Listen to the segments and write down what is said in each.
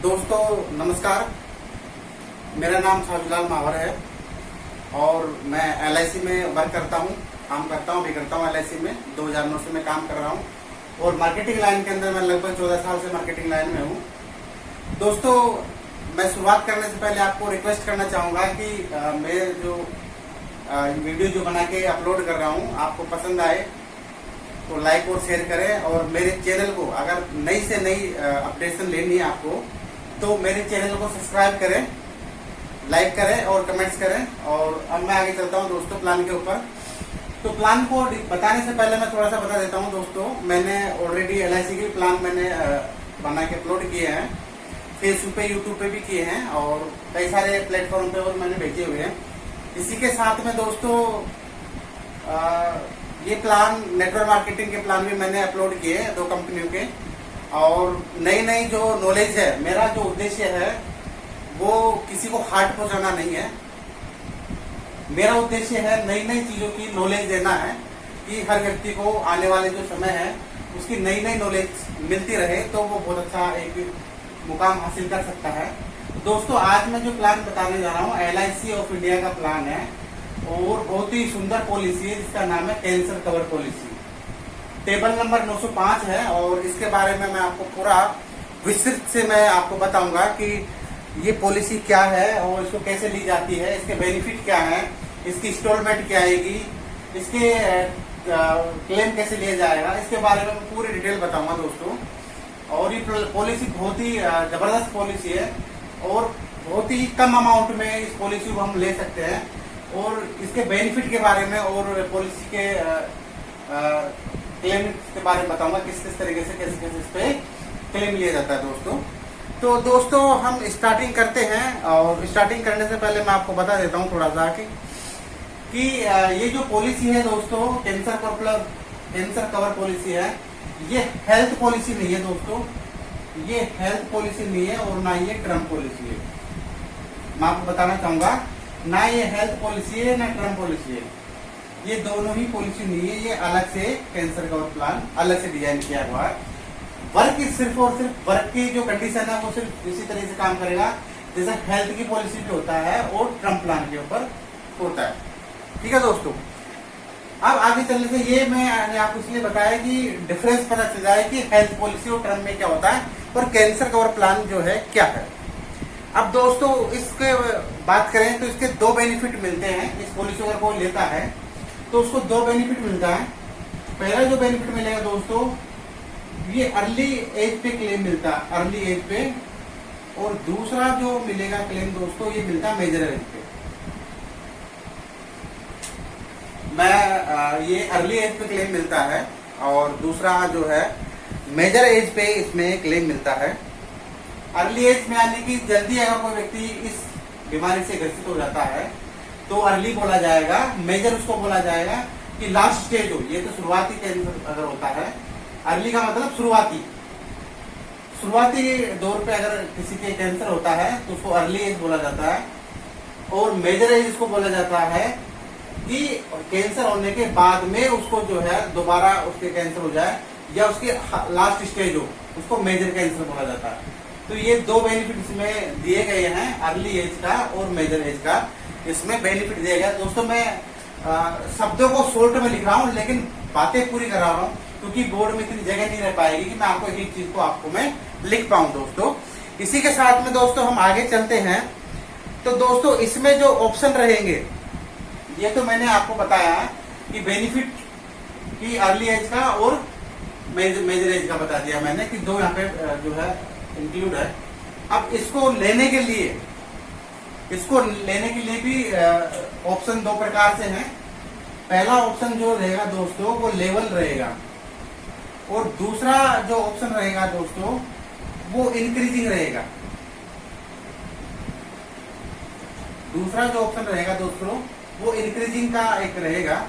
दोस्तों नमस्कार, मेरा नाम शाहजलाल मावर है और मैं LIC में वर्क करता हूँ, काम करता हूँ, भी करता हूँ। LIC में 2009 से मैं काम कर रहा हूँ और मार्केटिंग लाइन के अंदर मैं लगभग 14 साल से मार्केटिंग लाइन में हूँ। दोस्तों, मैं शुरुआत करने से पहले आपको रिक्वेस्ट करना चाहूँगा कि मैं जो वीडियो जो बना के अपलोड कर रहा हूँ आपको पसंद आए तो लाइक और शेयर करें, और मेरे चैनल को अगर नई से नई अपडेशन लेनी है आपको तो मेरे चैनल को सब्सक्राइब करें, लाइक करें और कमेंट्स करें। और अब मैं आगे चलता हूं दोस्तों प्लान के ऊपर। तो प्लान को बताने से पहले मैं थोड़ा सा बता देता हूं दोस्तों। मैंने ऑलरेडी LIC के प्लान मैंने बना के अपलोड किए हैं, फेसबुक पे, यूट्यूब पे भी किए हैं और कई सारे प्लेटफॉर्म पे और मैंने भेजे हुए हैं। इसी के साथ में दोस्तों ये प्लान नेटवर्क मार्केटिंग के प्लान भी मैंने अपलोड किए हैं 2 कंपनियों के। और नई नई जो नॉलेज है, मेरा जो उद्देश्य है वो किसी को हार्ट पहुंचाना नहीं है। मेरा उद्देश्य है नई नई चीजों की नॉलेज देना है कि हर व्यक्ति को आने वाले जो समय है उसकी नई नई नॉलेज मिलती रहे तो वो बहुत अच्छा एक मुकाम हासिल कर सकता है। दोस्तों, आज मैं जो प्लान बताने जा रहा हूँ LIC ऑफ इंडिया का प्लान है और बहुत ही सुंदर पॉलिसी है जिसका नाम है cancer cover policy. Table number 905 है और इसके बारे में मैं आपको पूरा विस्तृत से मैं आपको बताऊंगा कि ये पॉलिसी क्या है और इसको कैसे ली जाती है, इसके बेनिफिट क्या है, इसकी इंस्टॉलमेंट क्या आएगी, इसके क्लेम कैसे लिया जाएगा, इसके बारे में मैं पूरी डिटेल बताऊंगा दोस्तों। और ये पॉलिसी बहुत ही जबरदस्त पॉलिसी है और बहुत ही कम अमाउंट में इस पॉलिसी को हम ले सकते हैं। और इसके बेनिफिट के बारे में और पॉलिसी के क्लेम के बारे में बताऊंगा किस किस तरीके से कैसे कैसे इस पे क्लेम लिया जाता है दोस्तों। तो दोस्तों हम स्टार्टिंग करते हैं और स्टार्टिंग करने से पहले मैं आपको बता देता हूं थोड़ा सा कि ये जो पॉलिसी है दोस्तों कैंसर कवर पॉलिसी है, ये हेल्थ पॉलिसी नहीं है दोस्तों। ये हेल्थ पॉलिसी नहीं है और ना ये टर्म पॉलिसी है। मैं आपको बताना चाहूंगा, ना ये हेल्थ पॉलिसी है ना टर्म पॉलिसी है। ये दोनों ही पॉलिसी नहीं है। ये अलग से कैंसर कवर प्लान अलग से डिजाइन किया हुआ है। वर्क सिर्फ और सिर्फ वर्क की जो कंडीशन है वो सिर्फ इसी तरह से काम करेगा जैसे हेल्थ की पॉलिसी पे होता है और टर्म प्लान के ऊपर होता है। ठीक है दोस्तों, अब आगे चलने से ये मैंने आपको इसलिए बताया कि डिफरेंस पता चल जाए कि हेल्थ पॉलिसी और टर्म में क्या होता है और कैंसर कवर प्लान जो है क्या है। अब दोस्तों इसके बात करें तो इसके 2 बेनिफिट मिलते हैं। इस पॉलिसी अगर कोई लेता है तो उसको 2 बेनिफिट मिलता है। पहला जो बेनिफिट मिलेगा दोस्तों, ये अर्ली एज पे क्लेम मिलता है, अर्ली एज पे। और दूसरा जो मिलेगा क्लेम दोस्तों, ये मिलता है मेजर एज पे। ये अर्ली एज पे क्लेम मिलता है और दूसरा जो है मेजर एज पे इसमें क्लेम मिलता है। अर्ली एज में यानी कि जल्दी अगर कोई व्यक्ति इस बीमारी से ग्रसित हो जाता है तो अर्ली बोला जाएगा। मेजर उसको बोला जाएगा कि लास्ट स्टेज हो। ये तो शुरुआती कैंसर अगर होता है, अर्ली का मतलब शुरुआती दौर पे अगर किसी के कैंसर होता है तो उसको अर्ली एज बोला जाता है। और मेजर एज इसको बोला जाता है कि कैंसर होने के बाद में उसको जो है दोबारा उसके कैंसर हो जाए या उसके लास्ट स्टेज हो, उसको मेजर कैंसर बोला जाता है। तो ये 2 बेनिफिट इसमें दिए गए हैं, अर्ली एज का और मेजर एज का। इसमें बेनिफिट दिया गया दोस्तों। मैं शब्दों को शॉर्ट में लिख रहा हूँ लेकिन बातें पूरी करा रहा हूँ क्योंकि बोर्ड में इतनी जगह नहीं रह पाएगी कि मैं आपको एक चीज को आपको मैं लिख पाऊं दोस्तों। इसी के साथ में दोस्तों हम आगे चलते हैं। तो दोस्तों इसमें जो ऑप्शन रहेंगे, ये तो मैंने आपको बताया कि बेनिफिट की अर्ली एज का और मेजर एज का बता दिया मैंने कि 2 यहाँ पे जो है इंक्लूड है। अब इसको लेने के लिए भी ऑप्शन 2 प्रकार से हैं। पहला ऑप्शन जो रहेगा दोस्तों वो लेवल रहेगा और दूसरा जो ऑप्शन रहेगा दोस्तों वो इंक्रीजिंग रहेगा। दूसरा जो ऑप्शन रहेगा दोस्तों वो इंक्रीजिंग का एक रहेगा,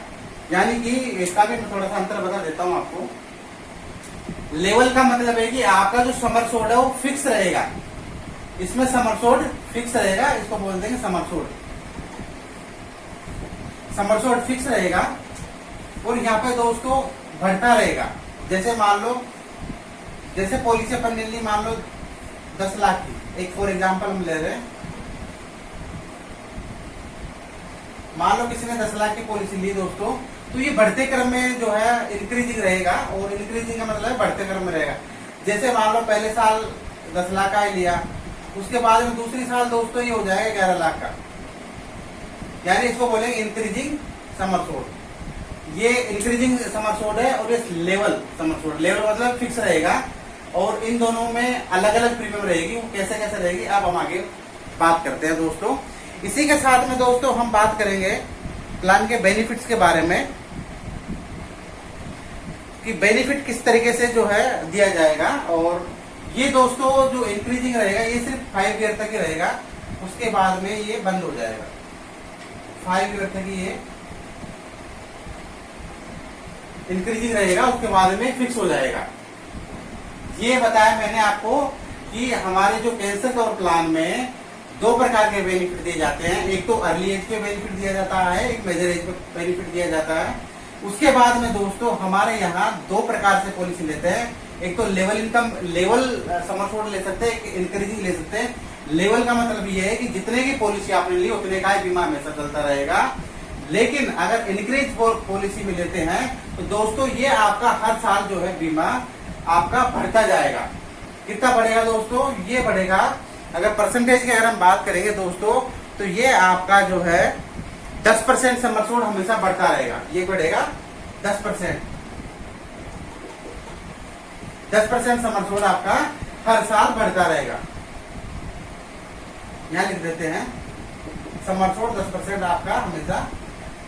यानी कि इसका भी मैं थोड़ा सा अंतर बता देता हूं आपको। लेवल का मतलब है कि आपका जो समरसोड है वो फिक्स रहेगा। इसमें समरसोड फिक्स रहेगा, इसको बोल देंगे समरसोड। समरसोड फिक्स रहेगा और यहाँ पे दोस्तों बढ़ता रहेगा। जैसे मान लो, जैसे पॉलिसी अपन ले ली, मान लो 10 लाख की, एक फॉर एग्जाम्पल हम ले रहे हैं, मान लो किसी ने 10 लाख की पॉलिसी ली दोस्तों, तो ये बढ़ते क्रम में जो है इंक्रीजिंग रहेगा, और इंक्रीजिंग का मतलब है बढ़ते क्रम में रहेगा। जैसे मान लो पहले साल 10 लाख का ही लिया, उसके बाद में दूसरी साल दोस्तों ये हो जाएगा 11 लाख का, यानी इसको बोलेंगे इंक्रीजिंग समरसोट। ये इंक्रीजिंग समरसोट है और ये लेवल समरसोट। लेवल मतलब फिक्स रहेगा, और इन दोनों में अलग अलग प्रीमियम रहेगी। वो कैसे कैसे रहेगी अब हम आगे बात करते हैं दोस्तों। इसी के साथ में दोस्तों हम बात करेंगे प्लान के बेनिफिट्स के बारे में, कि बेनिफिट किस तरीके से जो है दिया जाएगा। और ये दोस्तों जो इंक्रीजिंग रहेगा ये सिर्फ 5 ईयर तक ही रहेगा, उसके बाद में ये बंद हो जाएगा। 5 ईयर तक ये इंक्रीजिंग रहेगा, उसके बाद में फिक्स हो जाएगा। ये बताया मैंने आपको कि हमारे जो कैंसर कवर प्लान में 2 प्रकार के बेनिफिट दिए जाते हैं। एक तो अर्ली एज पे बेनिफिट दिया जाता है, एक मेजर एज पे बेनिफिट दिया जाता है। उसके बाद में दोस्तों हमारे यहाँ 2 प्रकार से पॉलिसी लेते हैं। एक तो लेवल इनकम, लेवल समरसोट ले सकते हैं, इंक्रीजिंग ले सकते हैं। लेवल का मतलब ये है कि जितने की पॉलिसी आपने ली उतने का ही बीमा हमेशा चलता रहेगा। लेकिन अगर इंक्रीज पॉलिसी में लेते हैं तो दोस्तों ये आपका हर साल जो है बीमा आपका बढ़ता जाएगा। कितना बढ़ेगा दोस्तों? ये बढ़ेगा, अगर परसेंटेज की अगर हम बात करेंगे दोस्तों, तो ये आपका जो है 10% समरसोट हमेशा बढ़ता रहेगा। ये बढ़ेगा 10%। 10% समरसोट आपका हर साल बढ़ता रहेगा। यहां लिख देते हैं समरसोट 10% आपका हमेशा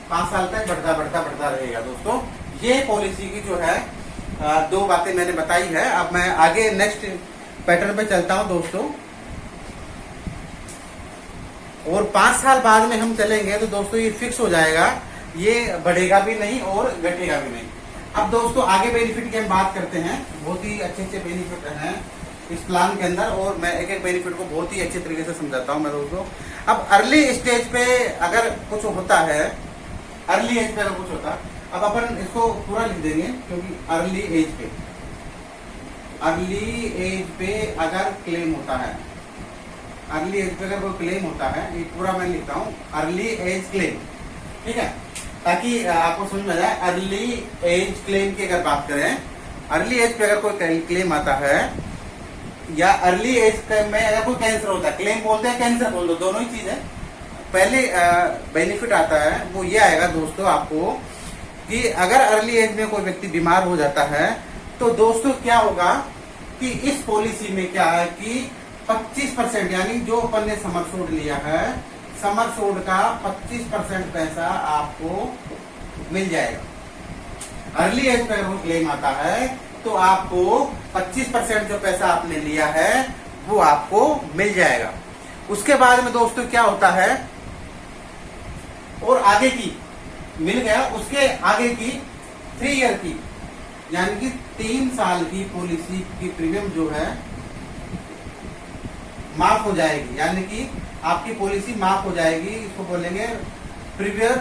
5 साल तक बढ़ता रहेगा दोस्तों। ये पॉलिसी की जो है 2 बातें मैंने बताई है। अब मैं आगे नेक्स्ट पैटर्न पे चलता हूं दोस्तों। और 5 साल बाद में हम चलेंगे तो दोस्तों ये फिक्स हो जाएगा, ये बढ़ेगा भी नहीं और घटेगा भी नहीं। अब दोस्तों आगे बेनिफिट की हम बात करते हैं। बहुत ही अच्छे अच्छे बेनिफिट हैं इस प्लान के अंदर, और मैं एक एक बेनिफिट को बहुत ही अच्छे तरीके से समझाता हूं मैं दोस्तों। अब अर्ली स्टेज पे अगर कुछ होता है, अर्ली एज पे अगर कुछ होता, अब अपन इसको पूरा लिख देंगे, क्योंकि अर्ली एज पे अगर क्लेम होता है, अर्ली एज पे अगर कोई क्लेम होता है, ये पूरा मैं लिखता हूँ अर्ली एज क्लेम, ठीक है, ताकि आपको समझ में जाए। अर्ली एज क्लेम की अगर बात करें, अर्ली एज पे अगर कोई क्लेम आता है, या अर्ली एज में अगर कोई कैंसर होता है, क्लेम बोलते हैं कैंसर बोल दो, दोनों ही चीज है। पहले बेनिफिट आता है वो ये आएगा दोस्तों आपको, कि अगर अर्ली एज में कोई व्यक्ति बीमार हो जाता है तो दोस्तों क्या होगा कि इस पॉलिसी में क्या है कि 25%, यानी जो अपन ने समरसोट लिया है, समरसोट का 25% पैसा आपको मिल जाएगा। अर्ली एज पे अगर क्लेम आता है तो आपको 25% जो पैसा आपने लिया है वो आपको मिल जाएगा। उसके बाद में दोस्तों क्या होता है, और आगे की मिल गया, उसके आगे की 3 ईयर की, यानी कि 3 साल की पॉलिसी की प्रीमियम जो है माफ हो जाएगी, यानी कि आपकी पॉलिसी माफ हो जाएगी। इसको बोलेंगे premium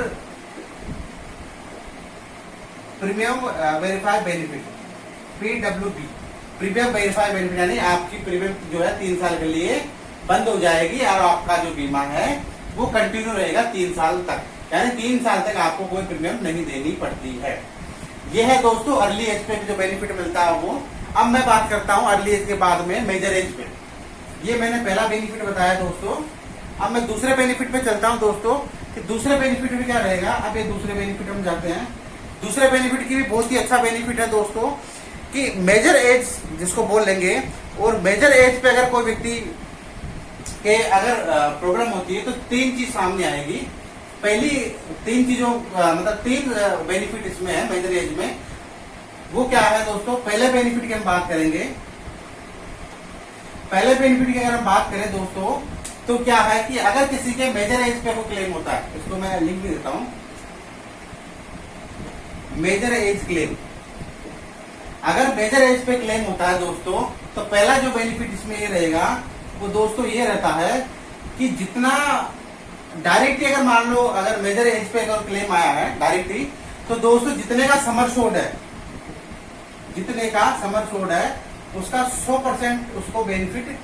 verified benefit, PWB, premium verified benefit, यानी आपकी प्रीमियम जो है 3 साल के लिए बंद हो जाएगी, और आपका जो बीमा है वो कंटिन्यू रहेगा 3 साल तक, यानी 3 साल तक आपको कोई प्रीमियम नहीं देनी पड़ती है। यह है दोस्तों अर्ली एज पे जो बेनिफिट मिलता है वो। अब मैं बात करता हूं अर्ली एज के बाद में मेजर एज पे। ये मैंने पहला बेनिफिट बताया दोस्तों। अब मैं दूसरे बेनिफिट पे चलता हूं दोस्तों, कि दूसरे बेनिफिट में क्या रहेगा। अब ये दूसरे बेनिफिट हम जाते हैं। दूसरे बेनिफिट की भी बहुत ही अच्छा बेनिफिट है दोस्तों, कि मेजर एज जिसको बोल लेंगे, और मेजर एज पे अगर कोई व्यक्ति के अगर प्रॉब्लम होती है तो 3 चीज सामने आएगी। पहली 3 चीजों मतलब 3 बेनिफिट इसमें है मेजर एज में। वो क्या है दोस्तों? पहले बेनिफिट की हम बात करेंगे। पहले बेनिफिट की अगर हम बात करें दोस्तों, तो क्या है कि अगर किसी के मेजर एज पे कोई क्लेम होता है, इसको मैं लिंक भी देता हूं, मेजर एज क्लेम। अगर मेजर एज पे क्लेम होता है दोस्तों, तो पहला जो बेनिफिट इसमें ये रहेगा वो दोस्तों ये रहता है कि जितना डायरेक्टली अगर मान लो अगर मेजर एज पे अगर क्लेम आया है डायरेक्टली, तो दोस्तों जितने का समरसोट है, जितने का समरसोट है उसका 100% उसको बेनिफिट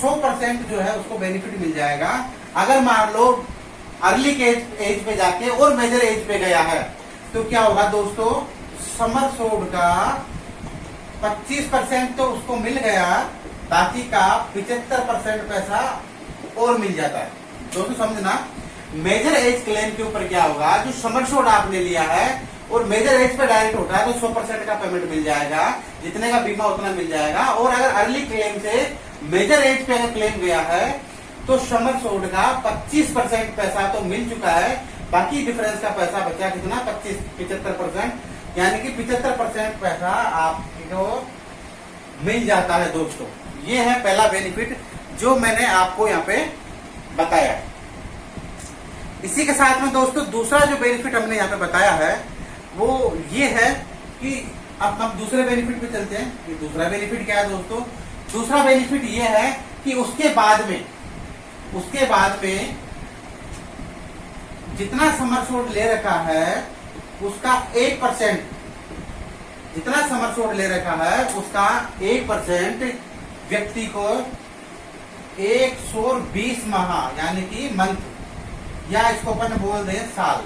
100% जो है उसको बेनिफिट मिल जाएगा। अगर मान लो अर्ली एज पे जाके और मेजर एज पे गया है तो क्या होगा दोस्तों, समर सोड का 25% तो उसको मिल गया, बाकी का 75% पैसा और मिल जाता है। दोस्तों समझना, मेजर एज क्लेम के ऊपर क्या होगा, जो समर सोड आपने लिया है और मेजर एज पे डायरेक्ट होता है तो 100% का पेमेंट मिल जाएगा, जितने का बीमा उतना मिल जाएगा। और अगर अर्ली क्लेम से मेजर एज पे अगर क्लेम गया है तो समर सोड का 25% पैसा तो मिल चुका है, बाकी डिफरेंस का पैसा बचा कितना, 75%, यानी कि 75% पैसा आपको मिल जाता है। दोस्तों ये है पहला बेनिफिट जो मैंने आपको यहाँ पे बताया। इसी के साथ में दोस्तों दूसरा जो बेनिफिट हमने यहाँ पे बताया है वो ये है कि अब हम दूसरे बेनिफिट पे चलते हैं कि दूसरा बेनिफिट क्या है दोस्तों। दूसरा बेनिफिट ये है कि उसके बाद में जितना समर सोड ले रखा है उसका 1%, जितना समर सोड ले रखा है उसका 1% व्यक्ति को 120 माह यानी कि मंथ, या इसको अपन बोल दें साल,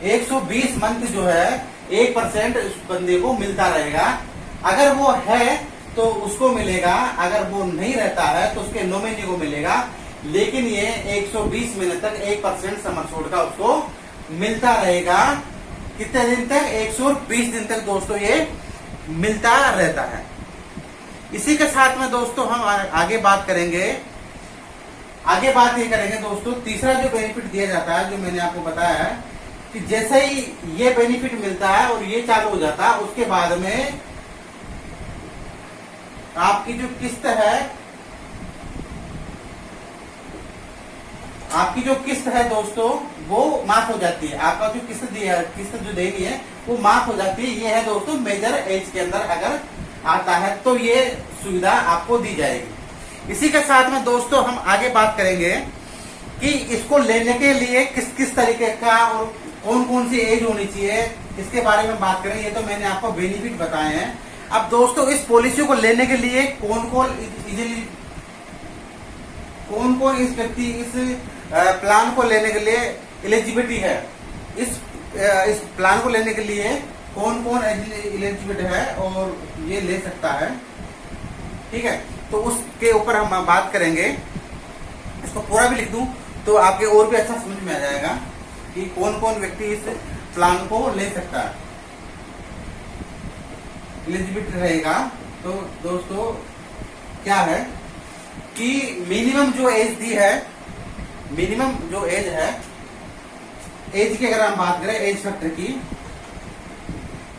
120 मंथ जो है 1% उस बंदे को मिलता रहेगा। अगर वो है तो उसको मिलेगा, अगर वो नहीं रहता है तो उसके नॉमिनी को मिलेगा, लेकिन ये 120 महीने तक 1% समर सोड का उसको मिलता रहेगा। कितने दिन तक, 120 दिन तक दोस्तों ये मिलता रहता है। इसी के साथ में दोस्तों हम आगे बात करेंगे, दोस्तों तीसरा जो बेनिफिट दिया जाता है, जो मैंने आपको बताया है कि जैसे ही ये बेनिफिट मिलता है और ये चालू हो जाता है, उसके बाद में आपकी जो किस्त है दोस्तों वो माफ हो जाती है। आपका जो किस्त जो देनी है वो माफ हो जाती है। ये है दोस्तों मेजर एज के अंदर अगर आता है तो ये सुविधा आपको दी जाएगी। इसी के साथ में दोस्तों हम आगे बात करेंगे कि इसको लेने के लिए किस किस तरीके का और कौन कौन सी एज होनी चाहिए, इसके बारे में बात करेंगे। ये तो मैंने आपको बेनिफिट बताए हैं। अब दोस्तों इस पॉलिसी को लेने के लिए कौन कौन इस व्यक्ति इस प्लान को लेने के लिए एलिजिबिलिटी है, इस प्लान को लेने के लिए कौन कौन एलिजिबिलिटी है और ये ले सकता है, ठीक है। तो उसके ऊपर हम बात करेंगे। इसको पूरा भी लिख दूं तो आपके और भी अच्छा समझ में आ जाएगा कि कौन कौन व्यक्ति इस प्लान को ले सकता है, एलिजिबिलिटी रहेगा। तो दोस्तों क्या है कि मिनिमम जो एज दी है, मिनिमम जो एज है, एज की अगर हम बात करें एज फैक्टर की,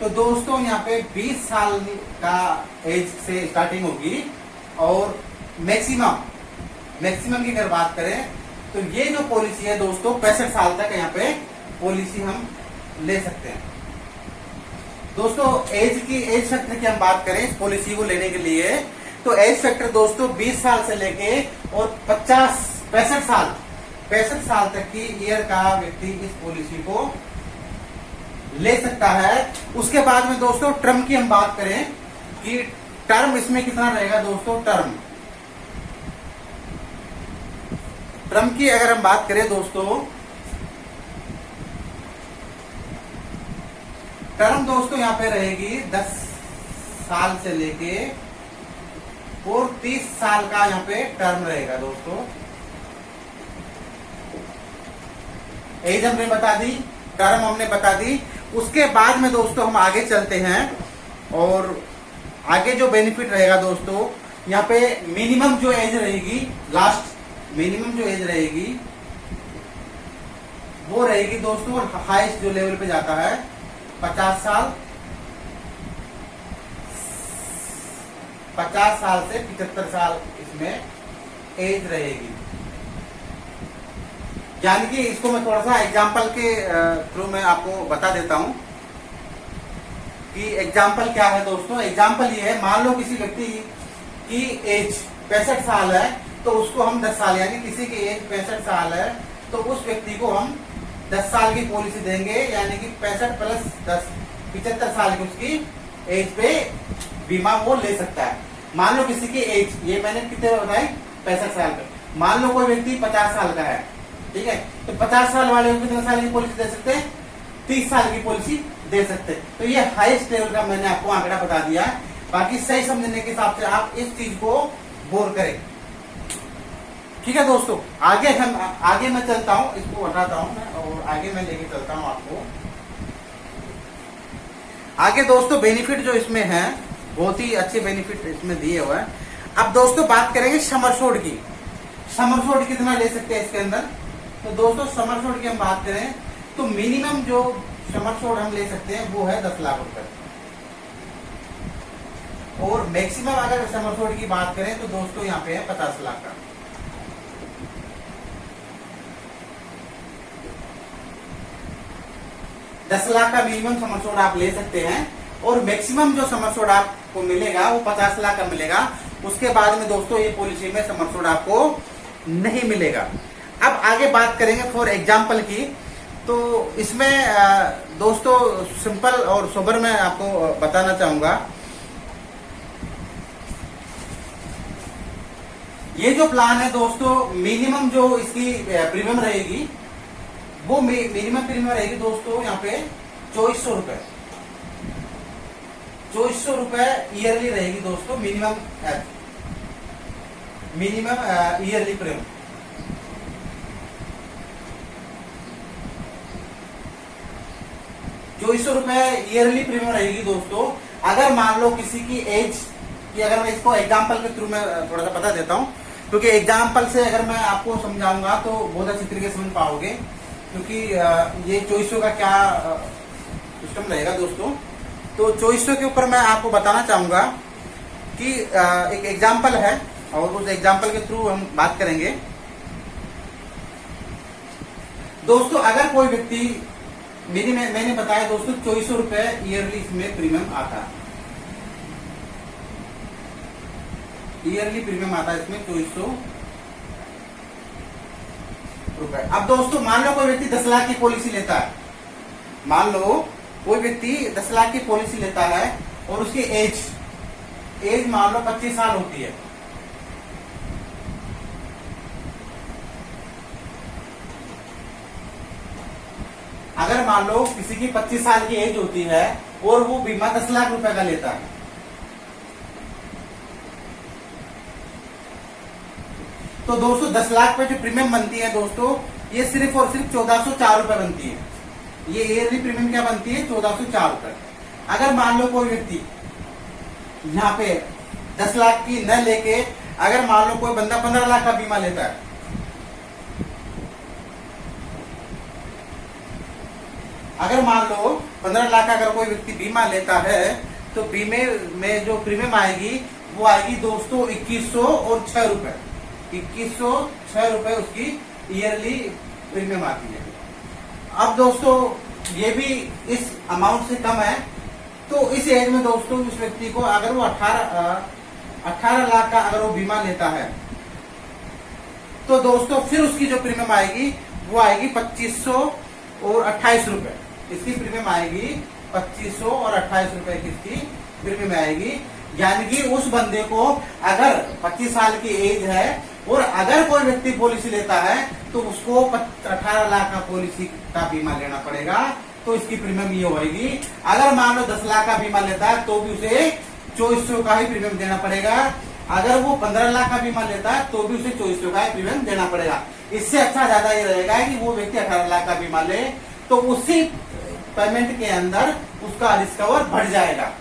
तो दोस्तों यहाँ पे 20 साल का एज से स्टार्टिंग होगी और मैक्सिमम की अगर बात करें तो ये जो पॉलिसी है दोस्तों 65 साल तक यहाँ पे पॉलिसी हम ले सकते हैं। दोस्तों एज फैक्टर की हम बात करें इस पॉलिसी को लेने के लिए, तो एज फैक्टर दोस्तों 20 साल से लेके और 65 साल तक की ईयर का व्यक्ति इस पॉलिसी को ले सकता है। उसके बाद में दोस्तों टर्म की हम बात करें कि टर्म इसमें कितना रहेगा दोस्तों, टर्म की अगर हम बात करें दोस्तों, टर्म दोस्तों यहाँ पे रहेगी 10 साल से लेके और 30 साल का यहाँ पे टर्म रहेगा दोस्तों। एज हमने बता दी, टर्म हमने बता दी। उसके बाद में दोस्तों हम आगे चलते हैं और आगे जो बेनिफिट रहेगा दोस्तों, यहाँ पे मिनिमम जो एज रहेगी, मिनिमम जो एज रहेगी वो रहेगी दोस्तों, और हाईएस्ट जो लेवल पे जाता है 50 साल, 50 साल से 75 साल इसमें एज रहेगी। यानी कि इसको मैं थोड़ा सा एग्जाम्पल के थ्रू में आपको बता देता हूं कि एग्जाम्पल क्या है दोस्तों। एग्जाम्पल ये है, मान लो किसी व्यक्ति की एज 65 साल है तो उसको हम 10 साल, यानी किसी की एज 65 साल है तो उस व्यक्ति को हम 10 साल की पॉलिसी देंगे, यानी कि 65 प्लस 10 75 साल की उसकी एज पे बीमा वो ले सकता है। मान लो किसी की एज, ये मैंने कितने बताए, 65 साल का। मान लो कोई व्यक्ति 50 साल का है, ठीक है, तो 50 साल वाले को कितने साल की पॉलिसी दे सकते हैं, 30 साल की पॉलिसी दे सकते हैं। तो ये हाईएस्ट लेवल का मैंने आपको आंकड़ा बता दिया है। बाकी सही समझने के हिसाब से आप इस चीज को गौर करें। ठीक है दोस्तों, आगे मैं चलता हूं, इसको हटाता हूं मैं और आगे मैं लेके चलता हूं आपको आगे। दोस्तों बेनिफिट जो इसमें है, बहुत ही अच्छे बेनिफिट इसमें दिए हुए हैं। अब दोस्तों बात करेंगे समर शोड की। समर शोड कितना ले सकते हैं इसके अंदर। तो दोस्तों समर शोड की हम बात करें तो मिनिमम जो समर शोड हम ले सकते हैं वो है 10 लाख रुपए, और मैक्सिमम अगर समर शोड की बात करें तो दोस्तों यहाँ पे है 50 लाख का। दस लाख का मिनिमम समर शोड आप ले सकते हैं, और मैक्सिमम जो समर शोड आपको मिलेगा वो 50 लाख का मिलेगा। उसके बाद में दोस्तों ये पॉलिसी में समर शोड आपको नहीं मिलेगा। अब आगे बात करेंगे फॉर एग्जाम्पल की। तो इसमें दोस्तों सिंपल और सोबर में आपको बताना चाहूंगा, ये जो प्लान है दोस्तों, मिनिमम जो इसकी प्रीमियम रहेगी वो मिनिमम प्रीमियम रहेगी दोस्तों यहाँ पे 2400 रुपए। 2400 रुपए ईयरली रहेगी दोस्तों minimum yearly premium. ₹2400 yearly premium रहेगी दोस्तों। अगर मान लो किसी की एज की, अगर मैं इसको एग्जांपल के थ्रू मैं थोड़ा सा बता देता हूं, क्योंकि एग्जांपल से अगर मैं आपको समझाऊंगा तो बहुत अच्छी तरीके से समझ पाओगे, क्योंकि ये 2400 का क्या सिस्टम रहेगा दोस्तों। तो 2400 के ऊपर मैं आपको बताना चाहूंगा कि एक एग्जांपल है और उस एग्जांपल के थ्रू हम बात करेंगे। दोस्तों अगर कोई व्यक्ति, मैंने बताया दोस्तों 2400 रुपए ईयरली इसमें प्रीमियम आता है, ईयरली प्रीमियम आता है इसमें 2400 रुपए। अब दोस्तों मान लो कोई व्यक्ति 10 लाख की पॉलिसी लेता है, मान लो कोई व्यक्ति 10 लाख की पॉलिसी लेता है और उसकी एज मान लो 25 साल होती है। अगर मान लो किसी की 25 साल की एज होती है और वो बीमा 10 लाख रुपए का लेता है, तो दोस्तों 10 लाख पे जो प्रीमियम बनती है दोस्तों, ये सिर्फ और सिर्फ 1404 रुपए बनती है। ये ईयरली प्रीमियम क्या बनती है, 1404 रुपए। अगर मान लो कोई व्यक्ति यहाँ पे 10 लाख की न लेके, अगर मान लो कोई बंदा 15 लाख का बीमा लेता है, अगर मान लो 15 लाख का अगर कोई व्यक्ति बीमा लेता है, तो बीमे में जो प्रीमियम आएगी वो आएगी दोस्तों 2100 और 6 रुपए। 2106 रुपए उसकी ईयरली प्रीमियम आती है। अब दोस्तों ये भी इस अमाउंट से कम है, तो इस एज में दोस्तों उस व्यक्ति को अगर वो 18 लाख का अगर वो बीमा लेता है, तो दोस्तों फिर उसकी जो प्रीमियम आएगी वो आएगी 2500 और 28 रुपए। इसकी प्रीमियम आएगी 2500 और 28 रुपए की इसकी प्रीमियम आएगी। यानी कि उस बंदे को अगर 25 साल की एज है और अगर कोई व्यक्ति पॉलिसी लेता है तो उसको 18 लाख का पॉलिसी का बीमा लेना पड़ेगा, तो इसकी प्रीमियम ये होगी। अगर मान लो 10 लाख का बीमा लेता है तो भी उसे 2400 का ही प्रीमियम देना पड़ेगा। अगर वो 15 लाख का बीमा लेता है तो भी उसे 2400 का ही प्रीमियम देना पड़ेगा। इससे अच्छा ज्यादा ये रहेगा कि वो व्यक्ति 18 लाख का बीमा ले, तो उसी पेमेंट के अंदर उसका रिस्क कवर बढ़ जाएगा।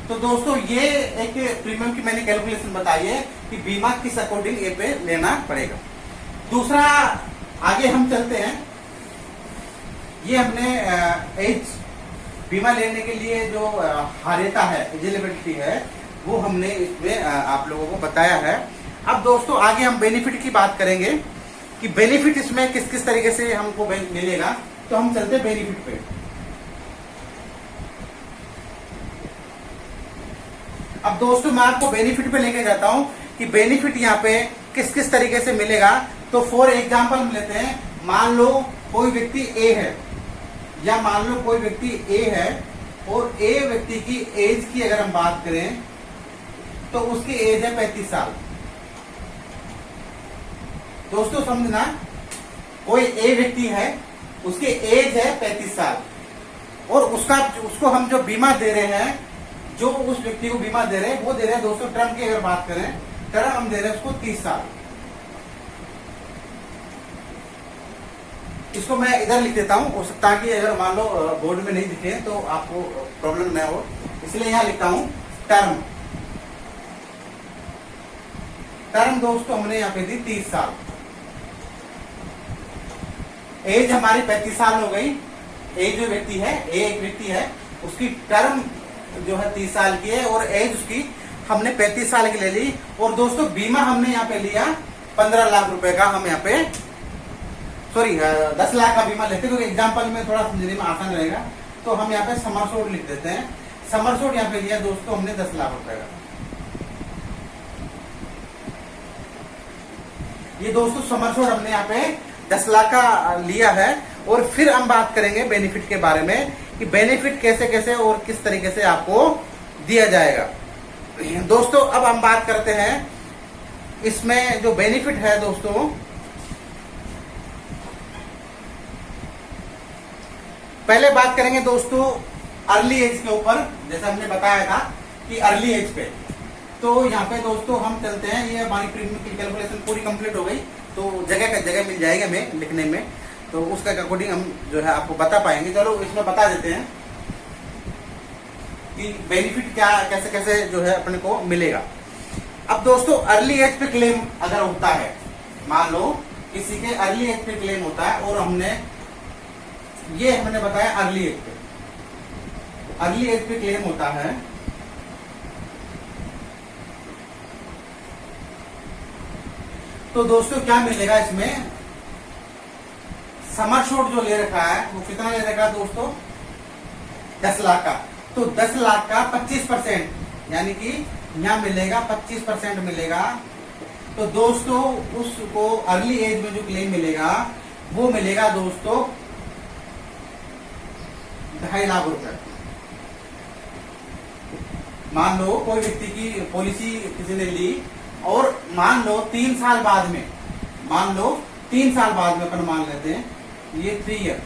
तो दोस्तों ये एक प्रीमियम की मैंने कैलकुलेशन बताई है कि बीमा किस अकॉर्डिंग ये पे लेना पड़ेगा। दूसरा आगे हम चलते हैं, ये हमने एज बीमा लेने के लिए जो हार्यता है, एलिजिबिलिटी है, वो हमने इसमें आप लोगों को बताया है। अब दोस्तों आगे हम बेनिफिट की बात करेंगे कि बेनिफिट इसमें किस किस तरीके से हमको मिलेगा। तो हम चलते बेनिफिट पे। अब दोस्तों मैं आपको बेनिफिट पे लेके जाता हूं कि बेनिफिट यहाँ पे किस किस तरीके से मिलेगा। तो फॉर एग्जांपल हम लेते हैं, मान लो कोई व्यक्ति ए है, या मान लो कोई व्यक्ति ए है और ए व्यक्ति की एज की अगर हम बात करें तो उसकी एज है 35 साल। दोस्तों समझना, कोई ए व्यक्ति है, उसकी एज है 35 साल और उसको हम जो बीमा दे रहे हैं, जो उस व्यक्ति को बीमा दे रहे हैं वो दे रहे हैं दोस्तों, टर्म की अगर बात करें, टर्म हम दे रहे हैं उसको 30 साल। इसको मैं इधर लिख देता हूं ताकि अगर मान लो बोर्ड में नहीं दिखे तो आपको प्रॉब्लम न हो, इसलिए यहां लिखता हूं टर्म। टर्म दोस्तों हमने यहां पे दी 30 साल। एज हमारी 35 साल हो गई। एज जो व्यक्ति है, एक व्यक्ति है, उसकी टर्म जो है 30 साल की है और एज उसकी हमने 35 साल की ले ली। और दोस्तों बीमा हमने यहाँ पे लिया 15 लाख रुपए का। हम यहाँ पे 10 लाख का बीमा लेते, क्योंकि एग्जाम्पल में थोड़ा समझने में आसान रहेगा, तो हम यहाँ पे समर एश्योर्ड लिख देते हैं। समर एश्योर्ड यहाँ पे लिया दोस्तों हमने 10 लाख रुपए का। ये दोस्तों समर एश्योर्ड हमने यहाँ पे 10 लाख का लिया है। और फिर हम बात करेंगे बेनिफिट के बारे में कि बेनिफिट कैसे कैसे और किस तरीके से आपको दिया जाएगा। दोस्तों अब हम बात करते हैं इसमें जो बेनिफिट है दोस्तों, पहले बात करेंगे दोस्तों अर्ली एज के ऊपर। जैसे हमने बताया था कि अर्ली एज पे, तो यहाँ पे दोस्तों हम चलते हैं, ये हमारी प्रीमियम की कैलकुलेशन पूरी कंप्लीट हो गई, तो जगह का जगह मिल जाएगा हमें लिखने में, तो उसका अकॉर्डिंग हम जो है आपको बता पाएंगे। चलो इसमें बता देते हैं कि बेनिफिट क्या कैसे कैसे जो है अपने को मिलेगा। अब दोस्तों अर्ली एज पे क्लेम अगर होता है, मान लो किसी के अर्ली एज पे क्लेम होता है, और हमने बताया अर्ली एज पे क्लेम होता है, तो दोस्तों क्या मिलेगा इसमें, समर एश्योर्ड जो ले रखा है वो कितना ले रखा है दोस्तों, 10 लाख का। तो 10 लाख का 25%, यानी कि यहां मिलेगा 25% मिलेगा। तो दोस्तों उसको अर्ली एज में जो क्लेम मिलेगा वो मिलेगा दोस्तों 2.5 लाख रुपए। मान लो कोई व्यक्ति की पॉलिसी किसी ने ली, और मान लो 3 साल बाद में, अपन मान लेते हैं ये 3 ईयर,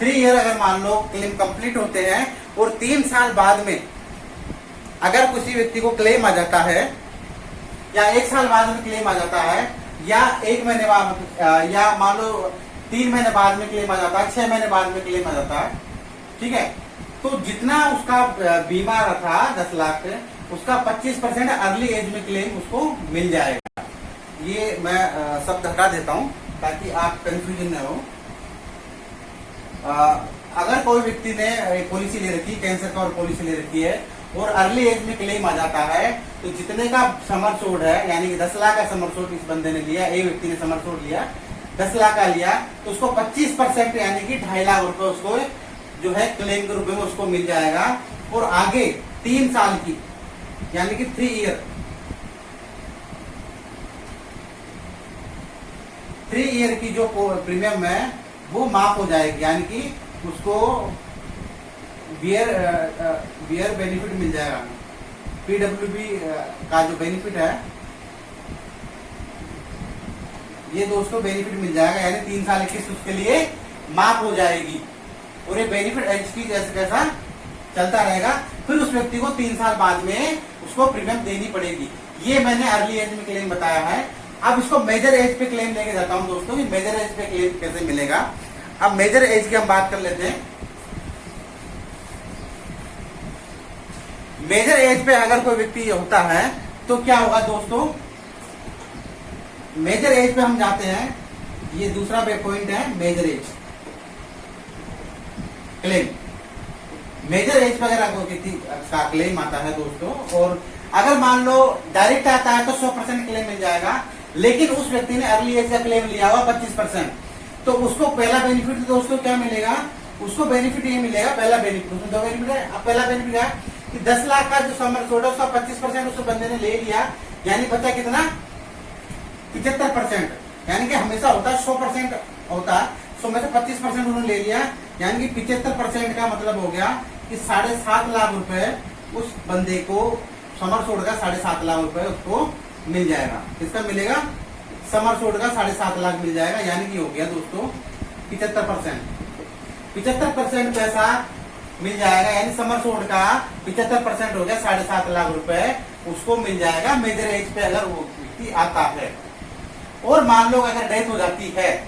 3 ईयर अगर मान लो क्लेम कंप्लीट होते हैं, और 3 साल बाद में अगर किसी व्यक्ति को क्लेम आ जाता है, या 1 साल बाद में क्लेम आ जाता है, या 1 महीने बाद, या मान लो 3 महीने बाद में क्लेम आ जाता है, 6 महीने बाद में क्लेम आ जाता है, ठीक है, तो जितना उसका बीमा था 10 लाख पे, उसका 25% अर्ली एज में क्लेम उसको मिल जाएगा। ये मैं शब्द हटा देता हूं ताकि आप कंफ्यूजन न हो। अगर कोई व्यक्ति ने पॉलिसी ले रखी, कैंसर का और पॉलिसी ले रखी है, और अर्ली एज में क्लेम आ जाता है, तो जितने का समर एश्योर्ड है, यानी कि 10 लाख का समर एश्योर्ड इस बंदे ने लिया, एक व्यक्ति ने समर एश्योर्ड लिया 10 लाख का लिया, तो उसको 25% यानी कि 2.5 लाख रुपए उसको जो है क्लेम के रूप में उसको मिल जाएगा। और आगे 3 साल की, यानी कि 3 ईयर की जो प्रीमियम है वो माफ हो जाएगी, यानी कि उसको बियर बेनिफिट मिल जाएगा। पीडब्ल्यूबी का जो बेनिफिट है, ये दोस्तों बेनिफिट मिल जाएगा, यानी 3 साल की किस्त उसके लिए माफ हो जाएगी। और ये बेनिफिट एचटी जैसे कैसा चलता रहेगा, फिर उस व्यक्ति को 3 साल बाद में उसको प्रीमियम देनी पड़ेगी। ये मैंने अर्ली एज में क्लेम बताया है। अब इसको मेजर एज पे क्लेम लेके जाता हूं दोस्तों, कि मेजर एज पे क्लेम कैसे मिलेगा। अब मेजर एज की हम बात कर लेते हैं। मेजर एज पे अगर कोई व्यक्ति होता है तो क्या होगा दोस्तों, मेजर एज पे हम जाते हैं, ये दूसरा पॉइंट है major age claim. Major age पे अगर किसी का क्लेम आता है दोस्तों, और अगर मान लो डायरेक्ट आता है तो 100% क्लेम मिल जाएगा, लेकिन उस व्यक्ति ने अर्ली एज का क्लेम लिया हुआ 25%, तो उसको पहला बेनिफिट दोस्तों क्या मिलेगा, उसको बेनिफिट ये मिलेगा, पहला बेनिफिट, उसमें 2 बेनिफिट है। अब पहला बेनिफिट है कि 10 लाख का जो समर एश्योर्ड है उसका 25% उस बंदे ने ले लिया, यानी बचा कितना, 75%, यानी कि हमेशा होता है 100% होता है, 100 में से 25% उन्होंने ले लिया, यानी कि 75% का मतलब हो गया कि 7.5 लाख रुपए उस बंदे को समर सोड का 7.5 लाख रुपए उसको मिल जाएगा। किसका मिलेगा? समर सोड का 7.5 लाख मिल जाएगा, यानी कि हो गया दोस्तों 75% पैसा मिल जाएगा, यानी समर सोड का 75% हो गया 7.5 लाख रुपए उसको मिल जाएगा मेजर एज पे अगर वो व्यक्ति आता है। और मान लो अगर डेथ हो जाती है,